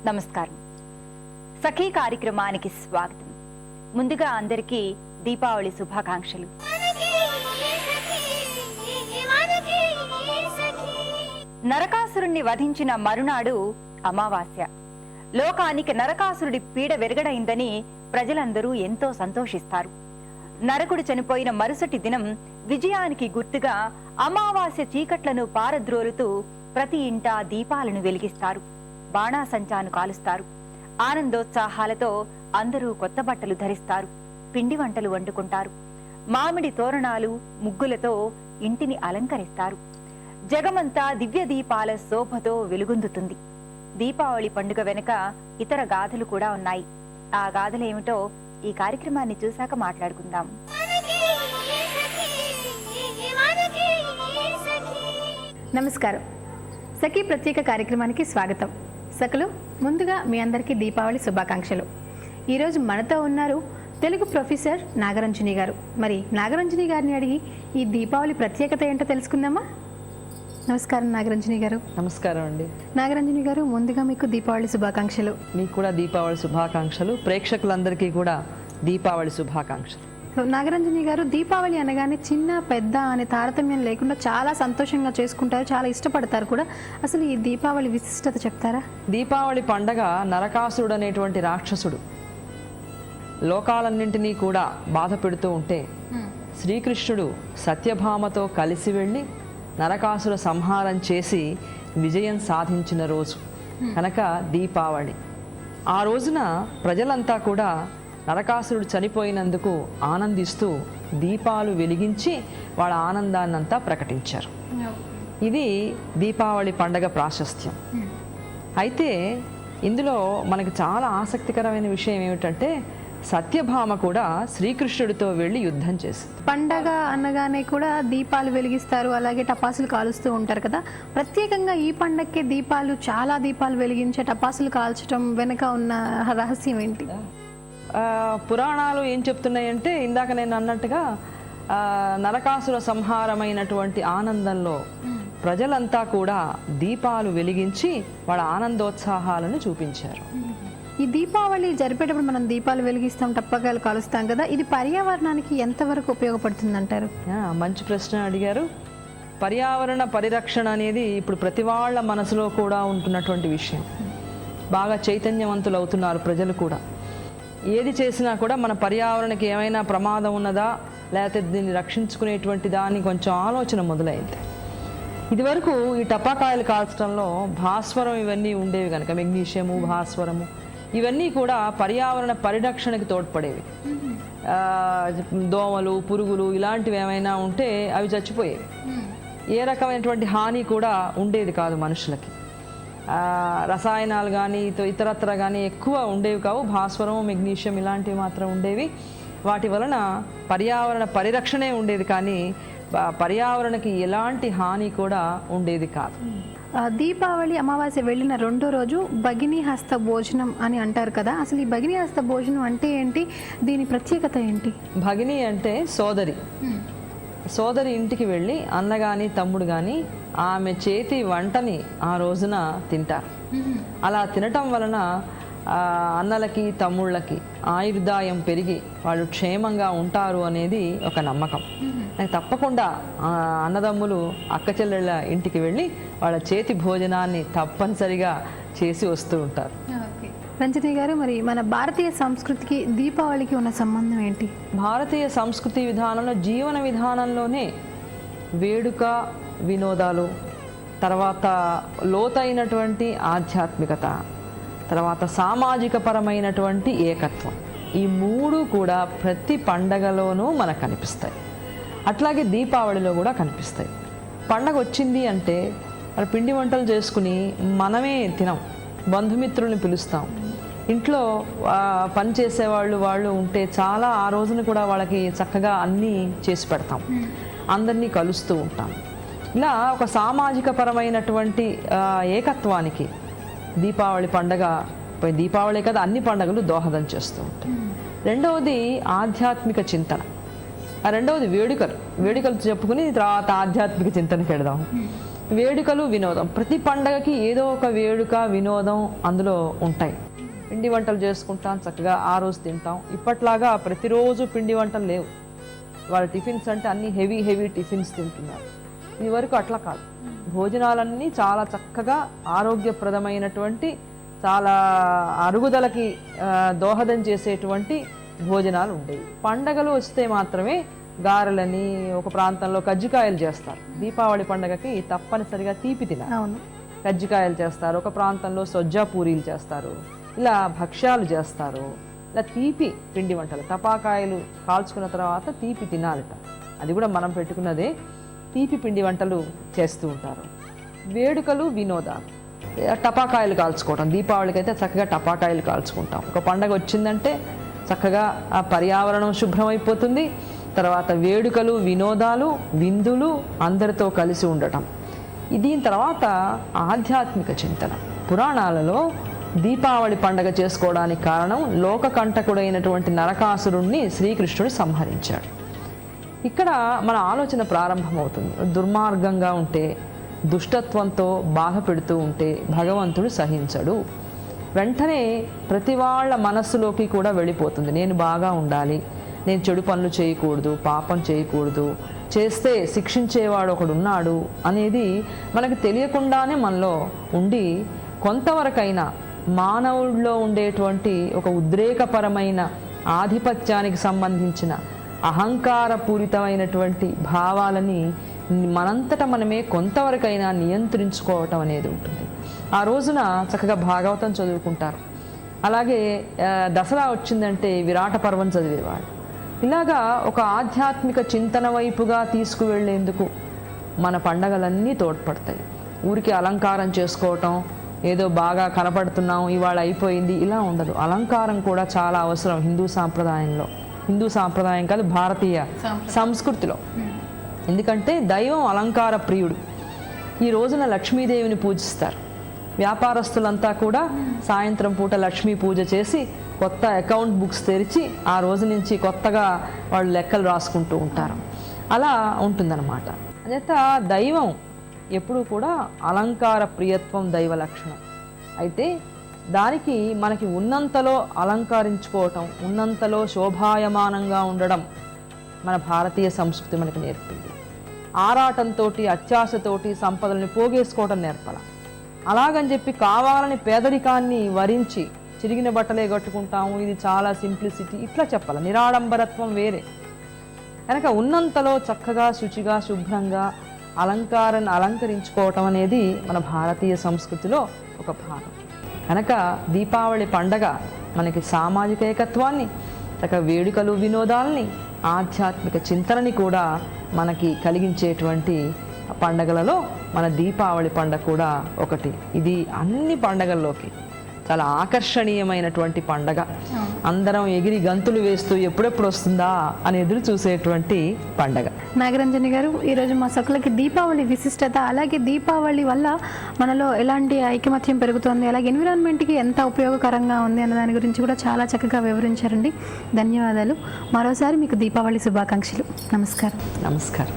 నమస్కారం. సఖీ కార్యక్రమానికి స్వాగతం. ముందుగా అందరికీ దీపావళి శుభాకాంక్షలు. నరకాసురుణ్ణి వధించిన మరునాడు అమావాస్య. లోకానికి నరకాసురుడి పీడ వెరగడైందని ప్రజలందరూ ఎంతో సంతోషిస్తారు. నరకుడు చనిపోయిన మరుసటి దినం విజయానికి గుర్తుగా అమావాస్య చీకట్లను పారద్రోలుతూ ప్రతి ఇంటా దీపాలను వెలిగిస్తారు, బాణాసంచాను కాలుస్తారు. ఆనందోత్సాహాలతో అందరూ కొత్త బట్టలు ధరిస్తారు, పిండి వంటలు వండుకుంటారు. మామిడి తోరణాలు, ముగ్గులతో ఇంటిని అలంకరిస్తారు. జగమంతా దివ్య దీపాల శోభతో వెలుగొందుతుంది. దీపావళి పండుగ వెనుక ఇతర గాథలు కూడా ఉన్నాయి. ఆ గాథలేమిటో ఈ కార్యక్రమాన్ని చూశాక మాట్లాడుకుందాం. నమస్కారం. సఖీ ప్రత్యేక కార్యక్రమానికి స్వాగతం. సఖులు, ముందుగా మీ అందరికీ దీపావళి శుభాకాంక్షలు. ఈరోజు మనతో ఉన్నారు తెలుగు ప్రొఫెసర్ నాగరంజని గారు. మరి నాగరంజని గారిని అడిగి ఈ దీపావళి ప్రత్యేకత ఏంటో తెలుసుకుందామా? నమస్కారం నాగరంజని గారు. నమస్కారం అండి. నాగరంజని గారు, ముందుగా మీకు దీపావళి శుభాకాంక్షలు. మీకు కూడా దీపావళి శుభాకాంక్షలు. ప్రేక్షకులందరికీ కూడా దీపావళి శుభాకాంక్షలు. నాగరంజని గారు, దీపావళి అనగానే చిన్న పెద్ద అనే తారతమ్యం లేకుండా చాలా సంతోషంగా చేసుకుంటారు, చాలా ఇష్టపడతారు కూడా. అసలు ఈ దీపావళి విశిష్టత చెప్తారా? దీపావళి పండగ నరకాసురుడు అనేటువంటి రాక్షసుడు లోకాలన్నింటినీ కూడా బాధ పెడుతూ ఉంటే శ్రీకృష్ణుడు సత్యభామతో కలిసి వెళ్ళి నరకాసుర సంహారం చేసి విజయం సాధించిన రోజు కనుక దీపావళి. ఆ రోజున ప్రజలంతా కూడా నరకాసురుడు చనిపోయినందుకు ఆనందిస్తూ దీపాలు వెలిగించి వాళ్ళ ఆనందాన్నంతా ప్రకటించారు. ఇది దీపావళి పండగ ప్రాశస్త్యం. అయితే ఇందులో మనకు చాలా ఆసక్తికరమైన విషయం ఏమిటంటే సత్యభామ కూడా శ్రీకృష్ణుడితో వెళ్ళి యుద్ధం చేసింది. పండగ అనగానే కూడా దీపాలు వెలిగిస్తారు, అలాగే టపాసులు కాలుస్తూ ఉంటారు కదా. ప్రత్యేకంగా ఈ పండగకే దీపాలు, చాలా దీపాలు వెలిగించే టపాసులు కాల్చడం వెనుక ఉన్న రహస్యం ఏంటి? పురాణాలు ఏం చెప్తున్నాయంటే, ఇందాక నేను అన్నట్టుగా నరకాసుర సంహారమైనటువంటి ఆనందంలో ప్రజలంతా కూడా దీపాలు వెలిగించి వాళ్ళ ఆనందోత్సాహాలను చూపించారు. ఈ దీపావళి జరిపేటప్పుడు మనం దీపాలు వెలిగిస్తాం, టప్పకాయలు కాలుస్తాం కదా, ఇది పర్యావరణానికి ఎంతవరకు ఉపయోగపడుతుంది అంటారు? మంచి ప్రశ్న అడిగారు. పర్యావరణ పరిరక్షణ అనేది ఇప్పుడు ప్రతి వాళ్ళ మనసులో కూడా ఉంటున్నటువంటి విషయం. బాగా చైతన్యవంతులు అవుతున్నారు ప్రజలు కూడా. ఏది చేసినా కూడా మన పర్యావరణకి ఏమైనా ప్రమాదం ఉన్నదా, లేకపోతే దీన్ని రక్షించుకునేటువంటి దాన్ని కొంచెం ఆలోచన మొదలైంది. ఇదివరకు ఈ టపాకాయలు కాల్చడంలో భాస్వరం ఇవన్నీ ఉండేవి కనుక, మెగ్నీషియము, భాస్వరము ఇవన్నీ కూడా పర్యావరణ పరిరక్షణకి తోడ్పడేవి. దోమలు, పురుగులు ఇలాంటివి ఏమైనా ఉంటే అవి చచ్చిపోయేవి. ఏ రకమైనటువంటి హాని కూడా ఉండేది కాదు మనుషులకి. రసాయనాలు కానీ ఇతరత్ర కానీ ఎక్కువ ఉండేవి కావు. భాస్వరం, మెగ్నీషియం ఇలాంటివి మాత్రం ఉండేవి. వాటి వలన పర్యావరణ పరిరక్షణే ఉండేది కానీ పర్యావరణకి ఎలాంటి హాని కూడా ఉండేది కాదు. దీపావళి అమావాస్య వెళ్ళిన రెండో రోజు భగినీ హస్త భోజనం అని అంటారు కదా. అసలు ఈ భగినీ హస్త భోజనం అంటే ఏంటి, దీని ప్రత్యేకత ఏంటి? భగిని అంటే సోదరి. సోదరి ఇంటికి వెళ్ళి అన్న కానీ తమ్ముడు కానీ ఆమె చేతి వంటని ఆ రోజున తింటారు. అలా తినటం వలన అన్నలకి తమ్ముళ్ళకి ఆయుర్దాయం పెరిగి వాళ్ళు క్షేమంగా ఉంటారు అనేది ఒక నమ్మకం. తప్పకుండా అన్నదమ్ములు అక్క చెల్లెళ్ళ ఇంటికి వెళ్ళి వాళ్ళ చేతి భోజనాన్ని తప్పనిసరిగా చేసి వస్తూ ఉంటారు. రంజని గారు, మరి మన భారతీయ సంస్కృతికి దీపావళికి ఉన్న సంబంధం ఏంటి? భారతీయ సంస్కృతి విధానంలో, జీవన విధానంలోనే వేడుక, వినోదాలు, తర్వాత లోతైనటువంటి ఆధ్యాత్మికత, తర్వాత సామాజిక పరమైనటువంటి ఏకత్వం, ఈ మూడు కూడా ప్రతి పండగలోనూ మనకు కనిపిస్తాయి. అట్లాగే దీపావళిలో కూడా కనిపిస్తాయి. పండగ వచ్చింది అంటే మరి పిండి వంటలు చేసుకుని మనమే తినం, బంధుమిత్రుల్ని పిలుస్తాం. ఇంట్లో పని చేసేవాళ్ళు వాళ్ళు ఉంటే చాలా ఆ రోజున కూడా వాళ్ళకి చక్కగా అన్నీ చేసి పెడతాం, అందరినీ కలుస్తూ ఉంటాం. ఇలా ఒక సామాజిక పరమైనటువంటి ఏకత్వానికి దీపావళి పండగ, దీపావళి కదా అన్ని పండుగలు దోహదం చేస్తూ ఉంటాయి. రెండవది ఆధ్యాత్మిక చింతన. రెండవది వేడుకలు చెప్పుకుని తర్వాత ఆధ్యాత్మిక చింతనకి వెళదాం. వేడుకలు వినోదం, ప్రతి పండగకి ఏదో ఒక వేడుక వినోదం అందులో ఉంటాయి. పిండి వంటలు చేసుకుంటాం, చక్కగా ఆ రోజు తింటాం. ఇప్పట్లాగా ప్రతిరోజు పిండి వంటలు లేవు. వాళ్ళ టిఫిన్స్ అంటే అన్ని హెవీ టిఫిన్స్ తింటున్నారు. ఇది వరకు అట్లా కాదు. భోజనాలన్నీ చాలా చక్కగా ఆరోగ్యప్రదమైనటువంటి, చాలా అరుగుదలకి దోహదం చేసేటువంటి భోజనాలు ఉండేవి. పండగలు వస్తే మాత్రమే గారెలని, ఒక ప్రాంతంలో కజ్జికాయలు చేస్తారు. దీపావళి పండగకి తప్పనిసరిగా తీపి తినాలి. కజ్జికాయలు చేస్తారు, ఒక ప్రాంతంలో సొజ్జా పూరీలు చేస్తారు, ఇలా భక్ష్యాలు చేస్తారు. ఇలా తీపి పిండి వంటలు, టపాకాయలు కాల్చుకున్న తర్వాత తీపి తినాలట. అది కూడా మనం పెట్టుకున్నదే. తీపి పిండి వంటలు చేస్తూ ఉంటారు. వేడుకలు వినోదాలు, టపాకాయలు కాల్చుకోవటం. దీపావళికి అయితే చక్కగా టపాకాయలు కాల్చుకుంటాం. ఒక పండగ వచ్చిందంటే చక్కగా ఆ పర్యావరణం శుభ్రమైపోతుంది. తర్వాత వేడుకలు వినోదాలు, విందులు, అందరితో కలిసి ఉండటం. దీని తర్వాత ఆధ్యాత్మిక చింతన. పురాణాలలో దీపావళి పండగ చేసుకోవడానికి కారణం లోకకంటకుడైనటువంటి నరకాసురుణ్ణి శ్రీకృష్ణుడు సంహరించాడు. ఇక్కడ మన ఆలోచన ప్రారంభమవుతుంది. దుర్మార్గంగా ఉంటే, దుష్టత్వంతో బాధ పెడుతూ ఉంటే భగవంతుడు సహించడు. వెంటనే ప్రతి వాళ్ళ మనస్సులోకి కూడా వెళ్ళిపోతుంది, నేను బాగా ఉండాలి, నేను చెడు పనులు చేయకూడదు, పాపం చేయకూడదు, చేస్తే శిక్షించేవాడు ఒకడున్నాడు అనేది మనకు తెలియకుండానే మనలో ఉండి, కొంతవరకైనా మానవుడిలో ఉండేటువంటి ఒక ఉద్రేకపరమైన ఆధిపత్యానికి సంబంధించిన అహంకారపూరితమైనటువంటి భావాలని మనంతట మనమే కొంతవరకైనా నియంత్రించుకోవటం అనేది ఉంటుంది. ఆ రోజున చక్కగా భాగవతం చదువుకుంటారు. అలాగే దసరా వచ్చిందంటే విరాట పర్వం చదివేవాడు. ఇలాగా ఒక ఆధ్యాత్మిక చింతన వైపుగా తీసుకువెళ్ళేందుకు మన పండగలన్నీ తోడ్పడతాయి. ఊరికి అలంకారం చేసుకోవటం, ఏదో బాగా కనపడుతున్నాం, ఇవాళ అయిపోయింది, ఇలా ఉండదు. అలంకారం కూడా చాలా అవసరం హిందూ సాంప్రదాయంలో. హిందూ సాంప్రదాయం కాదు, భారతీయ సంస్కృతిలో. ఎందుకంటే దైవం అలంకార ప్రియుడు. ఈ రోజున లక్ష్మీదేవిని పూజిస్తారు. వ్యాపారస్తులంతా కూడా సాయంత్రం పూట లక్ష్మీ పూజ చేసి కొత్త అకౌంట్ బుక్స్ తెరిచి ఆ రోజు నుంచి కొత్తగా వాళ్ళు లెక్కలు రాసుకుంటూ ఉంటారు. అలా ఉంటుందన్నమాట. అదేత దైవం ఎప్పుడూ కూడా అలంకార ప్రియత్వం దైవ లక్షణం. అయితే దానికి మనకి ఉన్నంతలో అలంకరించుకోవటం, ఉన్నంతలో శోభాయమానంగా ఉండడం మన భారతీయ సంస్కృతి మనకు నేర్పింది. ఆరాటంతో, అత్యాశతోటి సంపదల్ని పోగేసుకోవటం నేర్పాల. అలాగని చెప్పి కావాలని పేదరికాన్ని వరించి చిరిగిన బట్టలే కట్టుకుంటాము, ఇది చాలా సింప్లిసిటీ, ఇట్లా చెప్పాలి. నిరాడంబరత్వం వేరే. కనుక ఉన్నంతలో చక్కగా శుచిగా శుభ్రంగా అలంకరించుకోవటం అనేది మన భారతీయ సంస్కృతిలో ఒక భాగం. కనుక దీపావళి పండగ మనకి సామాజిక ఏకత్వాన్ని, చక్కగా వేడుకలు వినోదాలని, ఆధ్యాత్మిక చింతనని కూడా మనకి కలిగించేటువంటి పండగలలో మన దీపావళి పండగ కూడా ఒకటి. ఇది అన్ని పండగల్లోకి చాలా ఆకర్షణీయమైనటువంటి పండగ. అందరం ఎగిరి గంతులు వేస్తూ ఎప్పుడెప్పుడు వస్తుందా అని ఎదురు చూసేటువంటి పండగ. నాగరంజని గారు, ఈరోజు మా సకులకి దీపావళి విశిష్టత, అలాగే దీపావళి వల్ల మనలో ఎలాంటి ఐకమత్యం పెరుగుతుంది, అలాగే ఎన్విరాన్మెంట్కి ఎంత ఉపయోగకరంగా ఉంది అన్న దాని గురించి కూడా చాలా చక్కగా వివరించారండి. ధన్యవాదాలు. మరోసారి మీకు దీపావళి శుభాకాంక్షలు. నమస్కారం. నమస్కారం.